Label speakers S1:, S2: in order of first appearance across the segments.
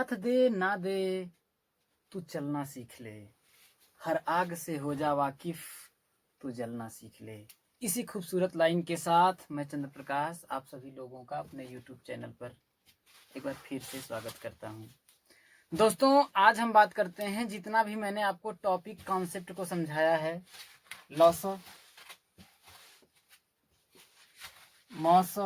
S1: साथ दे ना दे तू चलना सीख ले, हर आग से हो जा वाकिफ तू जलना सीख ले। इसी खूबसूरत लाइन के साथ मैं चंद्र प्रकाश आप सभी लोगों का अपने YouTube चैनल पर एक बार फिर से स्वागत करता हूं। दोस्तों, आज हम बात करते हैं, जितना भी मैंने आपको टॉपिक कॉन्सेप्ट को समझाया है, लॉस, मॉस,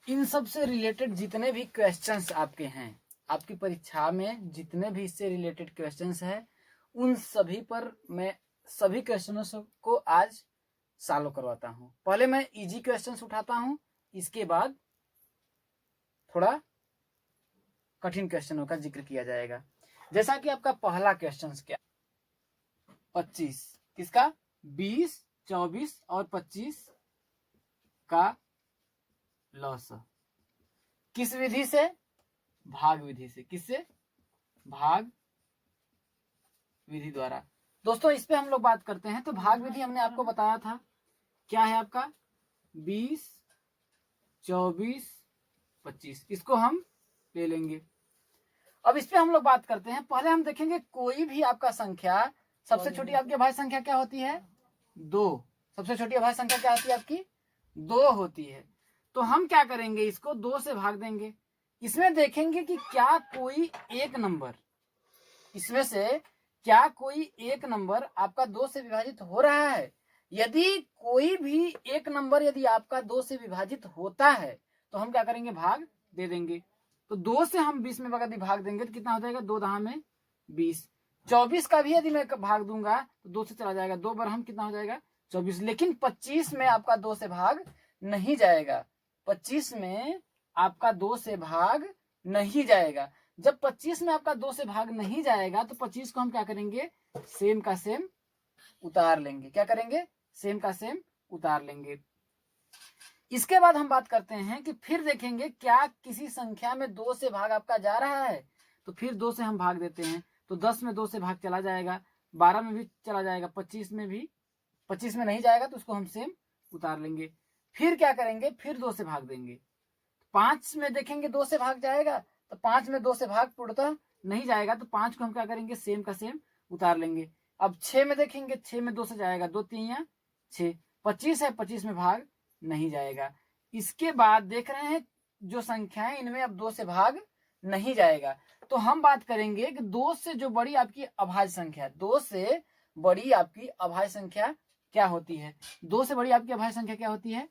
S1: इन सब से रिलेटेड जितने भी क्वेश्चंस आपके हैं, आपकी परीक्षा में जितने भी इससे रिलेटेड क्वेश्चंस हैं, उन सभी पर मैं सभी क्वेश्चनों को आज सॉल्व करवाता हूं। पहले मैं इजी क्वेश्चंस उठाता हूं, इसके बाद थोड़ा कठिन क्वेश्चनों का जिक्र किया जाएगा। जैसा कि आपका पहला क्वेश्चन क्या, 25 किसका, 20, 24 और 25 का लॉस किस विधि से, भाग विधि से। किससे, भाग विधि द्वारा। दोस्तों, इस पे हम लोग बात करते हैं। तो भाग विधि हमने आपको बताया था, क्या है आपका 20, 24, 25, इसको हम ले लेंगे। अब इस पे हम लोग बात करते हैं। पहले हम देखेंगे कोई भी आपका संख्या, सबसे छोटी आपकी अभाज्य संख्या क्या होती है, 2। सबसे छोटी अभाज्य संख्या क्या होती है आपकी, 2 होती है। तो हम क्या करेंगे, इसको 2 से भाग देंगे। इसमें देखेंगे कि क्या कोई एक नंबर, इसमें से क्या कोई एक नंबर आपका 2 से विभाजित हो रहा है। यदि कोई भी एक नंबर यदि आपका 2 से विभाजित होता है तो हम क्या करेंगे, भाग दे देंगे। तो 2 से हम 20 में अगर भाग देंगे तो कितना हो जाएगा, 2 दहा में 20। 24 का भी यदि मैं भाग दूंगा तो 2 से चला जाएगा, 2 बार हम कितना हो जाएगा 24। लेकिन 25 में आपका 2 से भाग नहीं जाएगा, 25 में आपका 2 से भाग नहीं जाएगा। जब 25 में आपका 2 से भाग नहीं जाएगा तो 25 को हम क्या करेंगे, सेम का सेम उतार लेंगे। क्या करेंगे, सेम का सेम उतार लेंगे। इसके बाद हम बात करते हैं कि फिर देखेंगे क्या किसी संख्या में 2 से भाग आपका जा रहा है, तो फिर 2 से हम भाग देते हैं। तो 10 में 2 से भाग चला जाएगा, 12 में भी चला जाएगा, 25 में भी, 25 में नहीं जाएगा तो उसको हम सेम उतार लेंगे। फिर क्या करेंगे, फिर 2 से भाग देंगे। 5 में देखेंगे 2 से भाग जाएगा, तो 5 में 2 से भाग पूर्णतः नहीं जाएगा, तो 5 को हम क्या करेंगे, सेम का सेम उतार लेंगे। अब 6 में देखेंगे, 6 में 2 से जाएगा, 2 3 या 6, 25 है, 25 में भाग नहीं जाएगा। इसके बाद देख रहे हैं जो संख्याएं, इनमें अब 2 से भाग नहीं जाएगा। तो हम बात करेंगे कि 2 से जो बड़ी आपकी अभाज्य संख्या, 2 से बड़ी आपकी अभाज्य संख्या क्या होती है। 2 से बड़ी आपकी अभाज्य संख्या क्या होती है,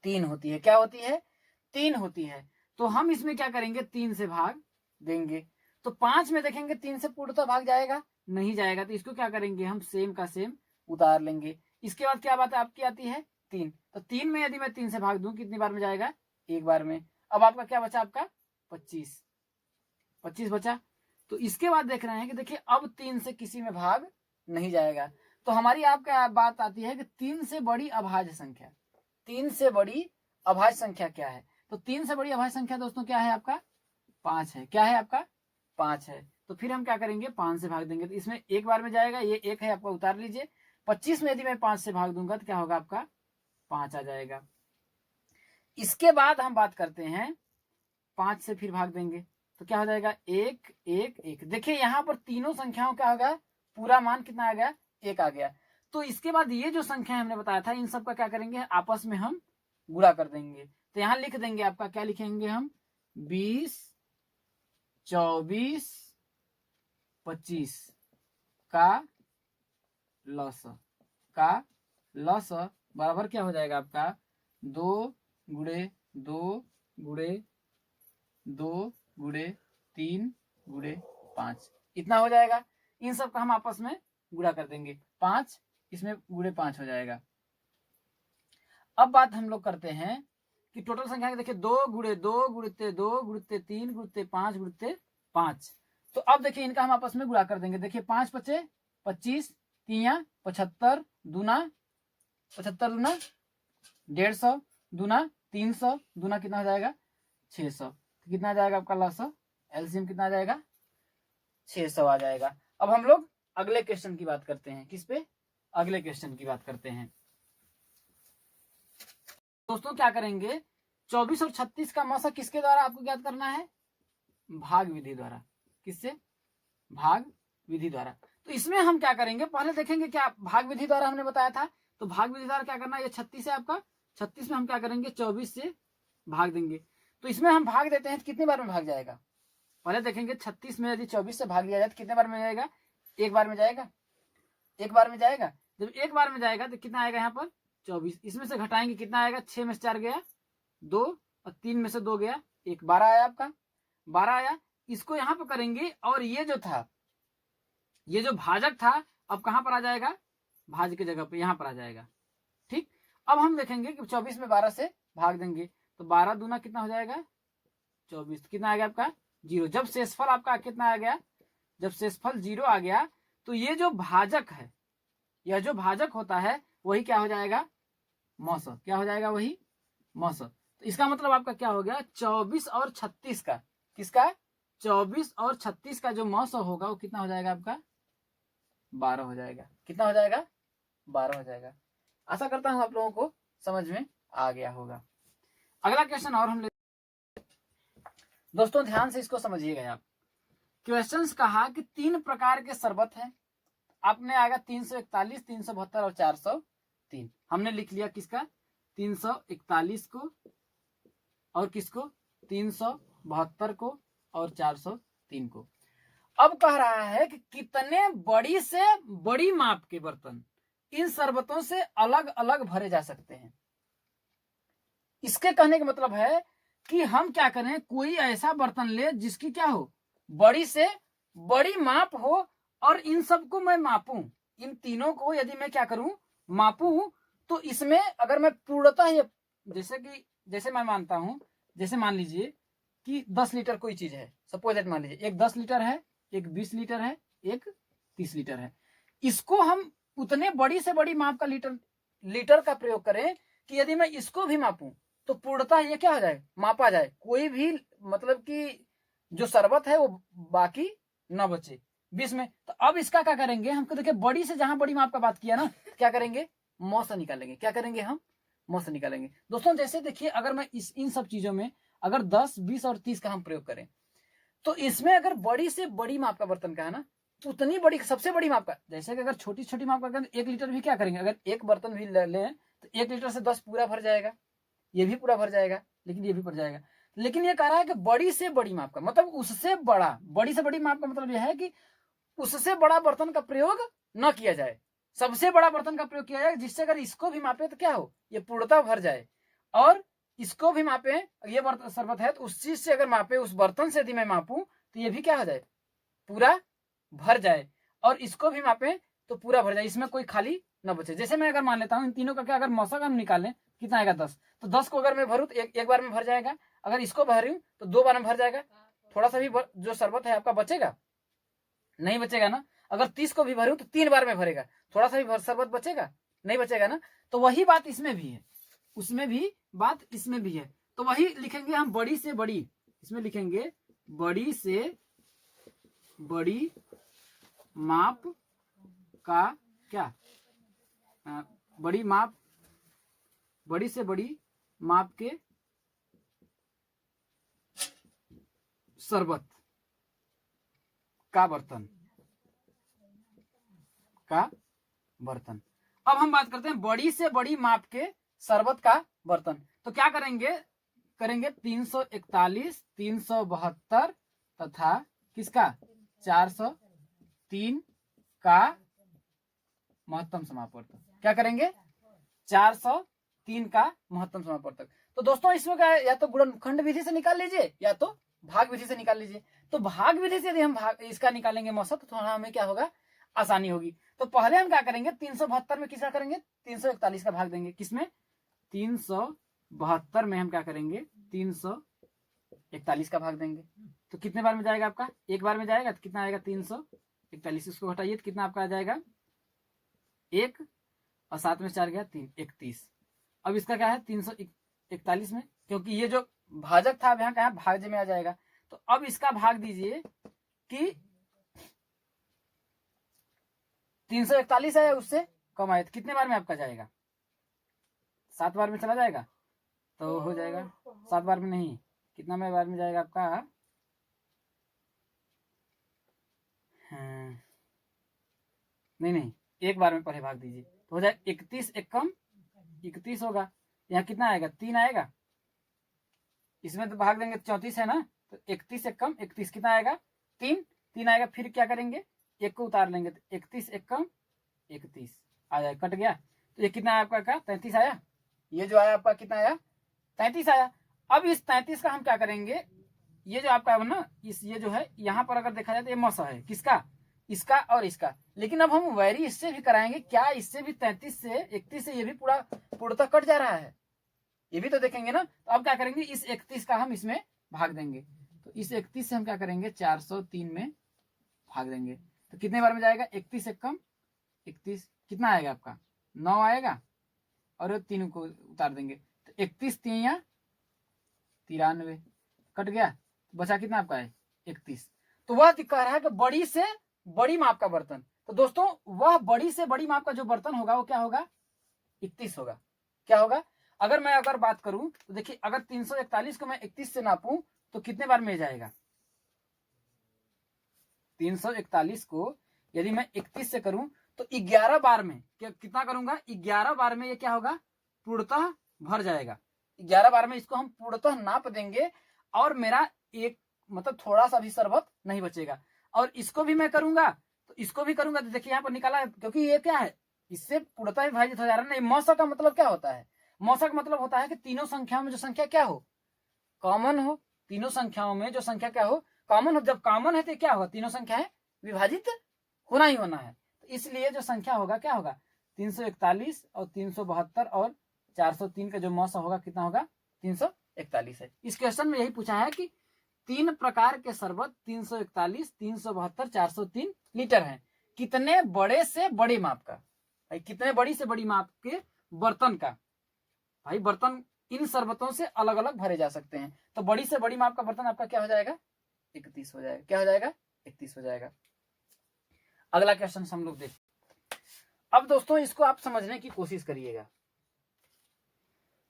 S1: 3 होती है। क्या होती है, 3 होती है। तो हम इसमें क्या करेंगे, 3 से भाग देंगे। तो 5 में देखेंगे 3 से पूर्णतः भाग जाएगा, नहीं जाएगा, तो इसको क्या करेंगे, हम सेम का सेम उतार लेंगे। इसके बाद क्या बात आपकी आती है, 3। तो 3 में यदि मैं 3 से भाग दूं, कितनी बार में जाएगा, एक बार में। अब आपका क्या बचा, आपका 25 बचा। तो इसके बाद देख रहे हैं कि देखिए अब 3 से किसी में भाग नहीं जाएगा। तो हमारी आपका बात आती है कि 3 से बड़ी अभाज्य संख्या, 3 से बड़ी अभाज्य संख्या क्या है। तो 3 से बड़ी अभाज्य संख्या दोस्तों क्या है आपका, 5 है। क्या है आपका, 5 है। तो फिर हम क्या करेंगे, 5 से भाग देंगे। तो इसमें एक बार में जाएगा, ये 1 है आपका, उतार लीजिए। 25 में यदि मैं 5 से भाग दूंगा तो क्या होगा, आपका 5 आ जाएगा। इसके बाद हम बात करते हैं, 5 से फिर भाग देंगे तो क्या हो जाएगा, 1 1 1। देखिए यहाँ पर तीनों संख्याओं का होगा, पूरा मान कितना आ गया, 1 आ गया। तो इसके बाद ये जो संख्या हमने बताया था, इन सब का क्या करेंगे, आपस में हम गुणा कर देंगे। तो यहाँ लिख देंगे आपका, क्या लिखेंगे हम, 20, 24, 25 का लॉस बराबर क्या हो जाएगा आपका, 2 गुणे 2 गुणे 2 गुणे 3 गुणे 5, इतना हो जाएगा। इन सब का हम आपस में गुणा कर देंगे, 5 इसमें गुणे 5 हो जाएगा। अब बात हम लोग करते हैं कि टोटल संख्या देखिए, 2 गुणे 2 गुणित 2 गुणित 3 गुणित 5 गुणित 5। तो अब देखिए इनका हम आपस में गुणा कर देंगे। देखिए 5 पचे 25, 3 75, दूना 75 दूना 150, दूना 300, दूना कितना हो जाएगा 600। तो कितना आ जाएगा आपका लॉस, एलसीएम कितना आ जाएगा, 600 आ जाएगा। अब हम लोग अगले क्वेश्चन की बात करते हैं। किस पे, अगले क्वेश्चन की बात करते हैं। दोस्तों क्या करेंगे 24 और 36 का मौसा किसके द्वारा आपको ज्ञात करना है? भाग विधि द्वारा। किससे? भाग विधि द्वारा। तो इसमें हम क्या करेंगे, पहले देखेंगे क्या भाग विधि द्वारा हमने बताया था। तो भाग विधि द्वारा क्या करना है, ये 36 है आपका, 36 में हम क्या करेंगे 24 से भाग देंगे। तो इसमें हम भाग देते हैं तो कितनी बार में भाग जाएगा, पहले देखेंगे 36 में यदि 24 से भाग दिया जाए तो कितने बार में जाएगा, एक बार में जाएगा, एक बार में जाएगा। जब एक बार में जाएगा तो कितना आएगा यहाँ पर 24, इसमें से घटाएंगे कितना आएगा, 6 में से 4 गया 2 और 3 में से 2 गया 1, 12 आया आपका, 12 आया। इसको यहाँ पर करेंगे और ये जो था, ये जो भाजक था अब कहां पर आ जाएगा, भाज की जगह पे यहाँ पर आ जाएगा। ठीक, अब हम देखेंगे कि 24 में 12 से भाग देंगे तो 12 दूना कितना हो जाएगा 24, कितना आ गया आपका 0। जब शेषफल आपका कितना आ गया, जब शेषफल 0 आ गया तो ये जो भाजक है, यह जो भाजक होता है वही क्या हो जाएगा, मौसम, क्या हो जाएगा वही मौसम। तो इसका मतलब आपका क्या हो गया, 24 और 36 का, किसका 24 और 36 का जो मौसम होगा वो कितना हो जाएगा आपका 12 हो जाएगा। कितना हो जाएगा 12 हो जाएगा। आशा करता हूं आप लोगों को समझ में आ गया होगा। अगला क्वेश्चन और हम दोस्तों ध्यान से इसको समझिएगा आप। क्वेश्चंस कहा कि 3 प्रकार के शरबत हैं, आपने आएगा 341, 372 और 403। हमने लिख लिया किसका 341 को और किसको 372 को और 403 को। अब कह रहा है कि कितने बड़ी से बड़ी माप के बर्तन इन शरबतों से अलग अलग भरे जा सकते हैं। इसके कहने का मतलब है कि हम क्या करें, कोई ऐसा बर्तन ले जिसकी क्या हो, बड़ी से बड़ी माप हो और इन सबको मैं मापूं, इन तीनों को यदि मैं क्या करूं मापूं, तो इसमें अगर मैं पूर्णतः ये जैसे मैं मानता हूं, जैसे मान लीजिए कि 10 लीटर कोई चीज है, सपोज दैट मान लीजिए एक 10 लीटर है, एक 20 लीटर है, एक 30 लीटर है। इसको हम उतने बड़ी से बड़ी माप का लीटर का प्रयोग करें कि यदि मैं इसको भी मापूं तो पूर्णतः ये क्या हो जाए, मापा जाए, कोई भी मतलब कि जो शरबत है वो बाकी न बचे 20 में। तो अब इसका क्या करेंगे, हमको देखिए बड़ी से जहां बड़ी माप का बात किया ना, क्या करेंगे मौसा निकालेंगे। क्या करेंगे हम, मौसा निकालेंगे। दोस्तों जैसे देखिए अगर मैं इन सब चीजों में अगर 10, 20 और 30 का हम प्रयोग करें तो इसमें अगर बड़ी से बड़ी माप का बर्तन का है ना, उतनी बड़ी सबसे बड़ी माप का, जैसे कि अगर छोटी छोटी माप का 1 लीटर भी क्या करेंगे, अगर एक बर्तन भी लें तो 1 लीटर से 10 पूरा भर जाएगा, ये भी पूरा भर जाएगा, लेकिन ये भी भर जाएगा। लेकिन ये कह रहा है कि बड़ी से बड़ी माप का मतलब उससे बड़ा, बड़ी से बड़ी माप का मतलब यह है कि उससे बड़ा बर्तन का प्रयोग न किया जाए, सबसे बड़ा बर्तन का प्रयोग किया जाए, जिससे अगर इसको भी मापे तो क्या हो, ये पूर्णतः भर जाए, और इसको भी मापे, ये शरबत है तो उस चीज से अगर मापे, उस बर्तन से यदि मैं मापूं तो ये भी क्या हो जाए, पूरा भर जाए, और इसको भी मापे तो पूरा भर जाए, इसमें कोई खाली न बचे। जैसे मैं अगर मान लेता हूं इन तीनों का क्या, अगर मौसा का हम निकालें कितना आएगा 10, तो 10 को अगर मैं भरूं तो एक बार में भर जाएगा, अगर इसको भरूं तो 2 बार में भर जाएगा, थोड़ा सा भी जो शरबत है आपका बचेगा नहीं बचेगा ना। अगर 30 को भी भरूं तो 3 बार में भरेगा, थोड़ा सा भी शरबत बचेगा नहीं बचेगा ना। तो वही बात इसमें भी है, उसमें भी बात इसमें भी है। तो वही लिखेंगे हम बड़ी से बड़ी, इसमें लिखेंगे बड़ी से बड़ी माप का क्या, बड़ी माप, बड़ी से बड़ी माप के शरबत का बर्तन अब हम बात करते हैं बड़ी से बड़ी माप के शरबत का बर्तन। तो क्या करेंगे 341, 372 तथा किसका 403 का महत्तम समापवर्तक। क्या करेंगे 403 का महत्तम समापवर्तक। तो दोस्तों इसमें क्या है, या तो गुणनखंड विधि से निकाल लीजिए या तो भाग विधि से निकाल लीजिए। तो भाग विधि से यदि हम इसका निकालेंगे मौसा तो थोड़ा हमें क्या होगा, आसानी होगी। तो पहले हम क्या करेंगे 372 में किसका करेंगे 341 का भाग देंगे, किसमें 372 में हम क्या करेंगे 341 का भाग देंगे। तो कितने बार में जाएगा आपका, एक बार में जाएगा तो कितना आएगा 341, इसको हटाइए तो कितना आपका आ जाएगा 1 और 7 में 4 गया 3, 31। अब इसका क्या है 341 में, क्योंकि ये जो भाजक था अब यहाँ क्या है भाज्य में आ जाएगा। तो अब इसका भाग दीजिए कि 341 आया उससे कम आया, कितने बार में आपका जाएगा 7 बार में चला जाएगा, तो हो जाएगा 7 बार में नहीं, कितना में बार में जाएगा आपका? हाँ, नहीं, एक बार में पहले भाग दीजिए तो हो जाए 31 एकम 31 होगा। यहाँ कितना आएगा? 3 आएगा। इसमें तो भाग देंगे 34 है ना, तो 31 एकम 31 कितना आएगा? 3 आएगा। फिर क्या करेंगे? 1 को उतार लेंगे तो 31 एकम 31 आ जाए, कट गया। तो ये कितना आया आपका? 33 आया। ये जो आया आपका कितना आया? 33 आया। अब इस 33 का हम क्या करेंगे? ये जो आपका ना ये जो है यहाँ पर अगर देखा जाए तो ये मौसा है किसका? इसका और इसका। लेकिन अब हम वैरी इससे भी कराएंगे, क्या इससे भी 33 से 31 से ये भी पूरा पूर्णतः कट जा रहा है? ये भी तो देखेंगे ना। तो अब क्या करेंगे? इस 31 का हम इसमें भाग देंगे। तो इस 31 से हम क्या करेंगे? 403 में भाग देंगे। तो कितने बार में जाएगा? 31 एकम 31 कितना आएगा आपका? 9 आएगा। और 3 को उतार देंगे तो 31 3 93 कट गया। बचा कितना आपका है? 31। तो वह कह रहा है कि बड़ी से बड़ी माप का बर्तन। तो दोस्तों वह बड़ी से बड़ी माप का जो बर्तन होगा वो क्या होगा? 31 होगा। क्या होगा? अगर मैं बात करूं तो देखिए, अगर 341 को मैं 31 से नापूं तो कितने बार में जाएगा? 341 को यदि मैं 31 से करूं तो 11 बार में कितना करूंगा? 11 बार में ये क्या होगा? पूर्णतः भर जाएगा। 11 बार में इसको हम पूर्णतः नाप देंगे और मेरा एक मतलब थोड़ा सा भी शरबत नहीं बचेगा। और इसको भी मैं करूंगा तो इसको भी करूंगा तो देखिए यहाँ पर निकाला है, क्योंकि ये क्या है? इससे पूर्णतः विभाजित हो जा रहा है। मौसा का मतलब क्या होता है? मौसा का मतलब होता है कि तीनों संख्याओं में जो संख्या क्या हो? कॉमन हो। तीनों संख्याओं में जो संख्या क्या हो? कॉमन हो। जब कॉमन है तो क्या होगा? तीनों संख्याएं विभाजित होना ही होना है। तो इसलिए जो संख्या होगा क्या होगा? 341 और 372 और 403 का जो मौसा होगा कितना होगा? 341 है। इस क्वेश्चन में यही पूछा है कि 3 प्रकार के शरबत 341, 372, 403 लीटर है। कितने बड़े से बड़ी माप का? भाई कितने बड़ी से बड़ी माप के बर्तन का? भाई बर्तन इन शरबतों से अलग अलग भरे जा सकते हैं। तो बड़ी से बड़ी माप का बर्तन आपका क्या हो जाएगा? 31 हो जाएगा। क्या हो जाएगा? 31 हो जाएगा। अगला क्वेश्चन हम लोग देखते। अब दोस्तों इसको आप समझने की कोशिश करिएगा।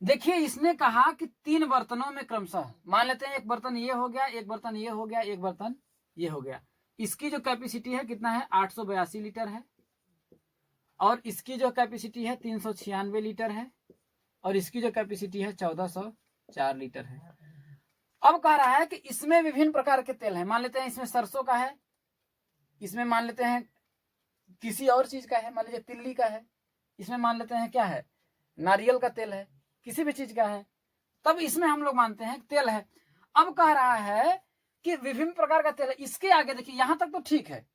S1: देखिए इसने कहा कि 3 बर्तनों में क्रमशः, मान लेते हैं एक बर्तन ये हो गया, एक बर्तन ये हो गया, एक बर्तन ये हो गया। इसकी जो कैपेसिटी है कितना है? 882 लीटर है। और इसकी जो कैपेसिटी है 396 लीटर है। और इसकी जो कैपेसिटी है 1404 लीटर है। अब कह रहा है कि इसमें विभिन्न प्रकार के तेल हैं। मान लेते हैं इसमें सरसों का है, इसमें मान लेते हैं किसी और चीज का है, मान लीजिए तिल्ली का है, इसमें मान लेते हैं क्या है? नारियल का तेल है, किसी भी चीज का है, तब इसमें हम लोग मानते हैं तेल है। अब कह रहा है कि विभिन्न प्रकार का तेल है। इसके आगे देखिए, यहां तक तो ठीक है,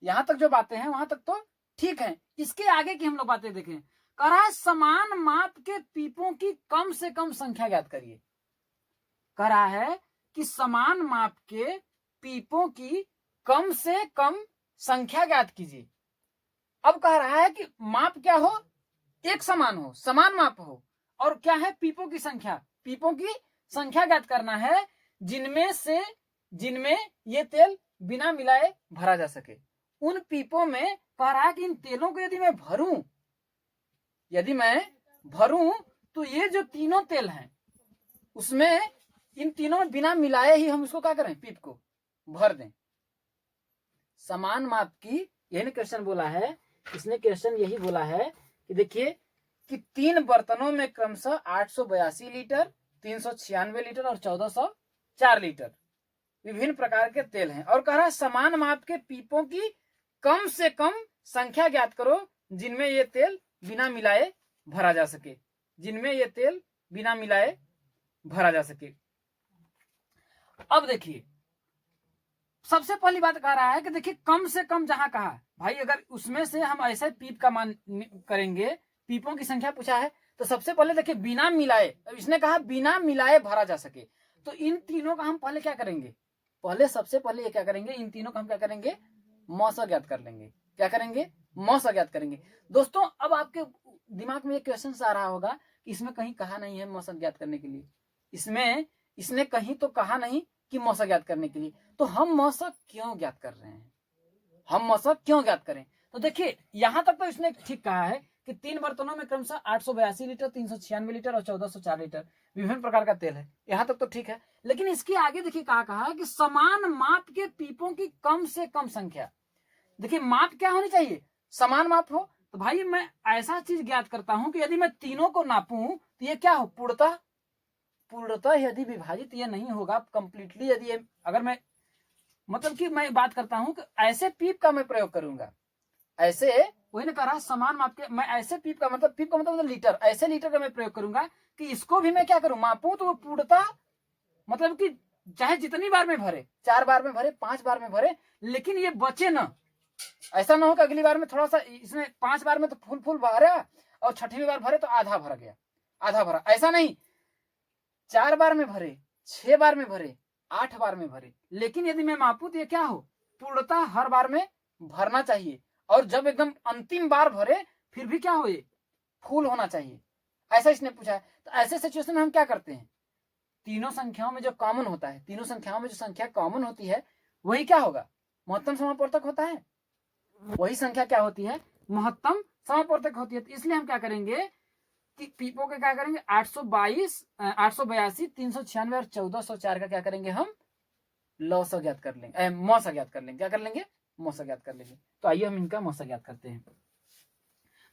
S1: यहां तक जो बातें हैं वहां तक तो ठीक है। इसके आगे की हम लोग बातें देखें। कह रहा है समान माप के पीपों की कम से कम संख्या ज्ञात करिए। कह रहा है कि समान माप के पीपों की कम से कम संख्या ज्ञात कीजिए। अब कह रहा है कि माप क्या हो? एक समान हो, समान माप हो। और क्या है? पीपों की संख्या। पीपों की संख्या ज्ञात करना है जिनमें ये तेल बिना मिलाए भरा जा सके। उन पीपों में कह रहा है कि इन तेलों को यदि मैं भरूं तो ये जो तीनों तेल हैं उसमें इन तीनों में बिना मिलाए ही हम उसको क्या करें? पीप को भर दें। समान माप की, यही क्वेश्चन बोला है, इसने क्वेश्चन यही बोला है कि देखिए कि 3 बर्तनों में क्रमशः 882 लीटर, 396 लीटर और 1404 लीटर विभिन्न प्रकार के तेल हैं। और कह रहा है समान माप के पीपों की कम से कम संख्या ज्ञात करो जिनमें ये तेल बिना मिलाए भरा जा सके। जिनमें ये तेल बिना मिलाए भरा जा सके। अब देखिए सबसे पहली बात कह रहा है कि देखिए कम से कम जहां कहा भाई, अगर उसमें से हम ऐसे पीप का मान करेंगे, पीपों की संख्या पूछा है, तो सबसे पहले देखिए बिना मिलाए, इसने कहा बिना मिलाए भरा जा सके। तो इन तीनों का हम पहले क्या करेंगे? सबसे पहले ये क्या करेंगे? इन तीनों का हम क्या करेंगे? मौसा ज्ञात कर लेंगे। क्या करेंगे? मौसा ज्ञात करेंगे। दोस्तों अब आपके दिमाग में एक क्वेश्चन आ रहा होगा कि इसमें कहीं कहा नहीं है मौसा ज्ञात करने के लिए। इसने कहीं तो कहा नहीं कि मौसा ज्ञात करने के लिए। तो हम मौसा क्यों ज्ञात कर रहे हैं? हम मौसा क्यों ज्ञात करें? तो देखिए यहां तक तो इसने ठीक कहा है कि 3 बर्तनों में क्रमशः 882 लीटर, 396 लीटर और 1404 लीटर विभिन्न प्रकार का तेल है। यहाँ तक तो ठीक है, लेकिन इसके आगे देखिए कहा कि समान माप के पीपों की कम से कम संख्या। देखिए माप क्या होनी चाहिए, समान माप हो। तो भाई मैं ऐसा चीज ज्ञात करता हूं कि यदि मैं तीनों को नापूं तो ये क्या हो, पूर्णतः यदि विभाजित ये नहीं होगा कंप्लीटली, यदि अगर मैं मतलब कि मैं बात करता हूं कि ऐसे पीप का मैं प्रयोग करूंगा, ऐसे वही ने कहा समान माप के, मैं ऐसे पीप का मतलब लीटर, ऐसे लीटर का मैं प्रयोग करूंगा कि इसको भी मैं क्या करूं, मापूं तो वो पूर्णतः मतलब कि चाहे जितनी बार में भरे, 4 बार में भरे, 5 बार में भरे, लेकिन ये बचे ना। ऐसा ना हो कि अगली बार में थोड़ा सा, इसमें 5 बार में तो फुल भरा और 6वीं बार भरे तो आधा भर गया, आधा भरा, ऐसा नहीं। 4 बार में भरे, 6 बार में भरे, 8 बार में भरे, लेकिन यदि मैं मापूं तो ये क्या हो, पूर्णतः हर बार में भरना चाहिए। और जब एकदम अंतिम बार भरे फिर भी क्या हो, ये फुल होना चाहिए, ऐसा इसने पूछा है। तो ऐसे सिचुएशन में हम क्या करते हैं, तीनों संख्याओं में जो कॉमन होता है, तीनों संख्याओं में जो संख्या कॉमन होती है वही क्या होगा, महत्तम समापवर्तक होता है। वही संख्या क्या होती है, महत्तम समापवर्तक होती है। तो इसलिए हम क्या करेंगे कि पीपो के क्या करेंगे, 822, 882, 396 और 1404 का क्या करेंगे, हम लॉस ज्ञात कर लेंगे, मौसा ज्ञात कर लेंगे। क्या कर लेंगे, मौसा ज्ञात कर लेंगे। तो आइए हम इनका मौसा ज्ञात करते हैं।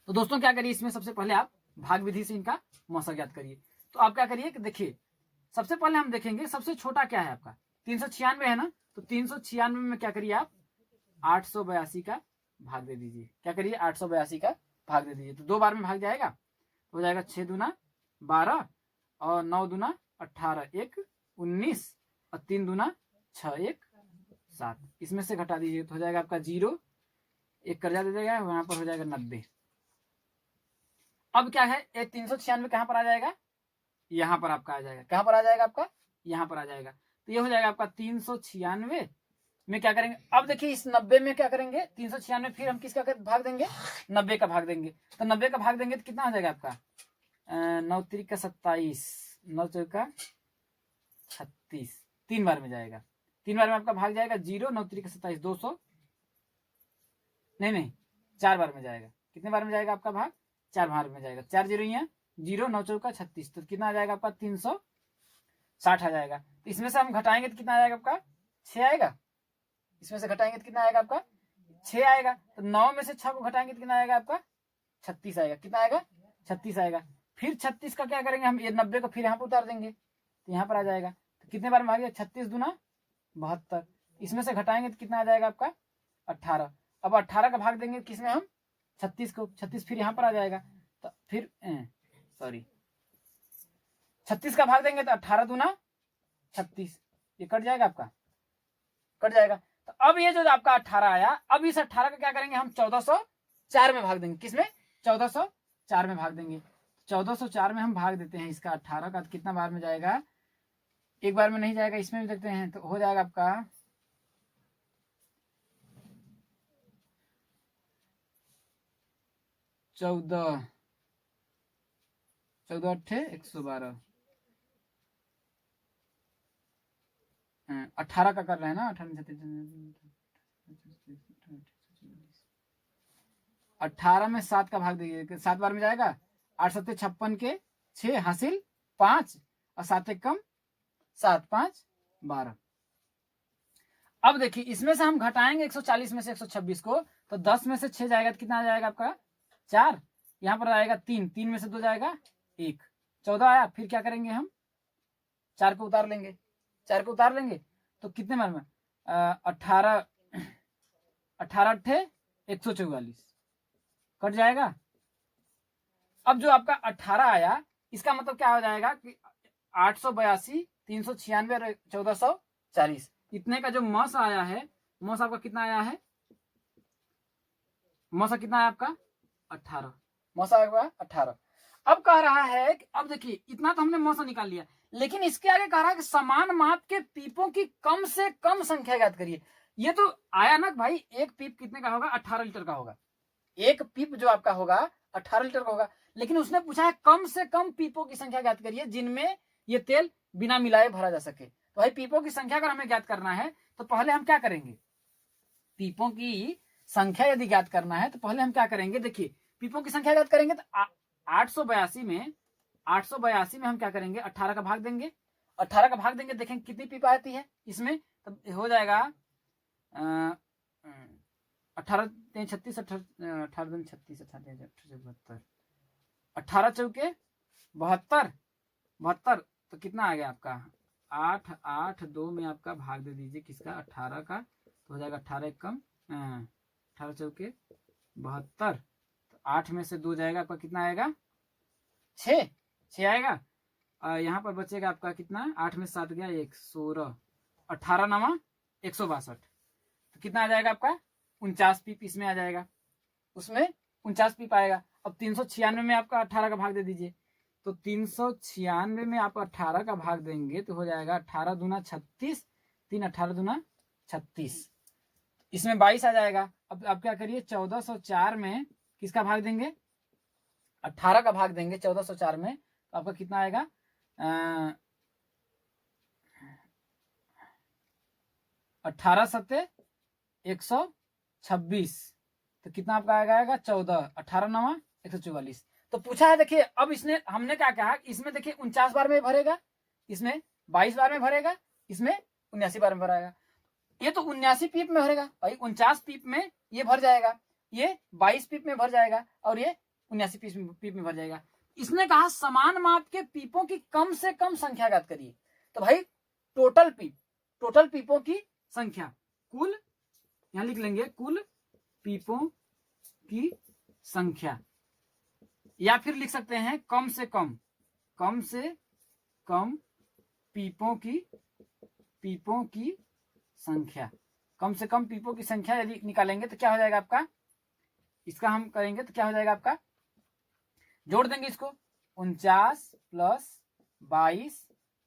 S1: तो दोस्तों क्या करिए, इसमें सबसे पहले आप भाग विधि से इनका मौसा ज्ञात करिए। तो आप क्या करिए कि देखिए, सबसे पहले हम देखेंगे सबसे छोटा क्या है आपका, 396 है ना। तो 396 में क्या करिए आप 882 का भाग दे दीजिए। क्या करिए, 882 का भाग दे दीजिए। तो 2 बार में भाग जाएगा, हो जाएगा 6 दूना 12 और 9 दूना 18, 1 19 और 3 दूना 6, 1 7। इसमें से घटा दीजिए तो हो जाएगा आपका 0, एक कर्जा दे देगा, वहां पर हो जाएगा 90। अब क्या है, ये 396 कहां पर आ जाएगा, यहां पर आपका आ जाएगा। कहां पर आ जाएगा आपका, यहां पर आ जाएगा। तो ये हो जाएगा आपका 396 में क्या करेंगे, अब देखिए इस 90 में क्या करेंगे, 396 फिर हम किसका भाग देंगे, 90 का भाग देंगे। तो 90 का भाग देंगे तो कितना हो जाएगा आपका, 9 3 का 27, 9 4 का 36, 3 बार में जाएगा। 3 बार में आपका भाग जाएगा 0, 9 3 का 27, 200, नहीं 4 बार में जाएगा। कितने बार में जाएगा आपका भाग, 4 बार में जाएगा। 4 0 यहाँ 0, 9 4 का 36, तो कितना आ जाएगा आपका 360 आ जाएगा। तो इसमें से हम घटाएंगे तो कितना आ जाएगा आपका, 6 आएगा। इसमें से घटाएंगे तो कितना आएगा आपका, 6 आएगा। तो 9 में से 6 को घटाएंगे तो कितना आएगा आपका, 36 आएगा। कितना आएगा, 36 आएगा। फिर 36 का क्या करेंगे हम, ये 90 को फिर यहाँ पर उतार देंगे तो यहाँ पर आ जाएगा। तो कितने बार में आ गया, 36 दूना 72। इसमें से घटाएंगे तो कितना आ जाएगा आपका 18। अब 18 का भाग देंगे किसमें हम, 36 को, 36 फिर यहाँ पर आ जाएगा। तो फिर 36 का भाग देंगे तो 18 दूना 36, ये कट जाएगा आपका, कट जाएगा। तो अब ये जो आपका 18 आया, अब इस 18 का क्या करेंगे हम 1404 में भाग देंगे। किसमें, 1404 में भाग देंगे। 1404 में हम भाग देते हैं इसका 18 का, तो कितना बार में जाएगा, एक बार में नहीं जाएगा, इसमें भी देखते हैं। तो हो जाएगा आपका 14 8 112, 18 का कर रहे हैं ना, 18 में 7 का भाग दीजिए, 7 बार में जाएगा। 8 7 56 के 6 हासिल 5 और 7 1 कम 7 5 12। अब देखिए इसमें से हम घटाएंगे 140 में से 126 को, तो 10 में से 6 जाएगा तो कितना आ जाएगा आपका 4, यहाँ पर आएगा 3, 3 में से 2 जाएगा 1, 14 आया। फिर क्या करेंगे हम 4 को उतार लेंगे, 4 को उतार लेंगे तो कितने बार में 18 8 144 कट जाएगा। अब जो आपका 18 आया, इसका मतलब क्या हो जाएगा कि 882, 396 और 1440, इतने का जो मौस आया है, मौस आपका कितना आया है, मौसा कितना है आपका 18, मौसा आपका 18। अब कह रहा है कि अब देखिए इतना तो हमने मौसा निकाल लिया, लेकिन इसके आगे कह रहा है कि समान माप के पीपों की कम से कम संख्या ज्ञात करिए। ये तो आया ना भाई, एक पीप कितने का होगा, 18 लीटर का होगा। एक पीप जो आपका होगा 18 लीटर का होगा, लेकिन उसने पूछा है कम से कम पीपों की संख्या ज्ञात करिए जिनमें ये तेल बिना मिलाए भरा जा सके। तो भाई पीपों की संख्या अगर हमें ज्ञात करना है तो पहले हम क्या करेंगे, पीपों की संख्या यदि ज्ञात करना है तो पहले हम क्या करेंगे, देखिए पीपों की संख्या ज्ञात करेंगे तो 882 में हम क्या करेंगे, 18 का भाग देंगे। 18 का भाग देंगे, देखेंगे कितनी पीप आती है इसमें, तब हो जाएगा 18 36 18 36 72 18 चौके 72 72, तो कितना आ गया आपका 8 8 2 में आपका भाग दे दीजिए किसका, 18 का, तो हो जाएगा 18 कम 18 चौके 72, तो 8 में से 2 जाएगा आपका, कितना आएगा 6 आएगा। यहाँ पर बचेगा आपका कितना, 8 में 7 गया 1 16, 18 9 162, तो कितना आ जाएगा आपका 49 पीप इसमें आ जाएगा, उसमें 49 पीप आएगा। अब 396 में आपका 18 का भाग दे दीजिए, तो 396 में आप 18 का भाग देंगे तो हो जाएगा 18 दूना 36, 3 18 दूना 36, इसमें 22 आ जाएगा। अब आप क्या करिए, 1404 में किसका भाग देंगे, 18 का भाग देंगे 1404 में, तो आपका कितना आएगा 18 सत्ते 126, तो कितना आपका आएगा 14, 18 9 144। तो पूछा है, देखिए अब इसने हमने क्या कहा, इसमें देखिए 49 बार में भरेगा, इसमें 22 बार में भरेगा, इसमें 79 बार में भरेगा। ये तो 79 पीप में भरेगा भाई, 49 पीप में ये भर जाएगा, ये 22 पीप में भर जाएगा, और ये 79 पीप में भर जाएगा। इसने कहा समान माप के पीपों की कम से कम संख्या ज्ञात करिए। तो भाई टोटल पीपों की संख्या, कुल, यहां लिख लेंगे कुल पीपों की संख्या, या फिर लिख सकते हैं कम से कम पीपों की संख्या। कम से कम पीपों की संख्या यदि निकालेंगे तो क्या हो जाएगा आपका, इसका हम करेंगे तो क्या हो जाएगा आपका, जोड़ देंगे इसको, 49 प्लस 22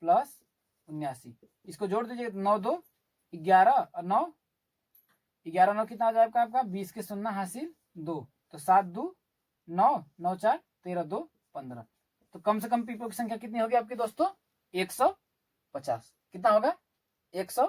S1: प्लस 79, इसको जोड़ दीजिए, 9 2 11 और 9 11 9 कितना आ जाएगा आपका 20 के 0 हासिल 2, तो 7 2 9 9 4 13 2 15। तो कम से कम पीपों की संख्या कितनी होगी आपके दोस्तों, 150। कितना होगा 150।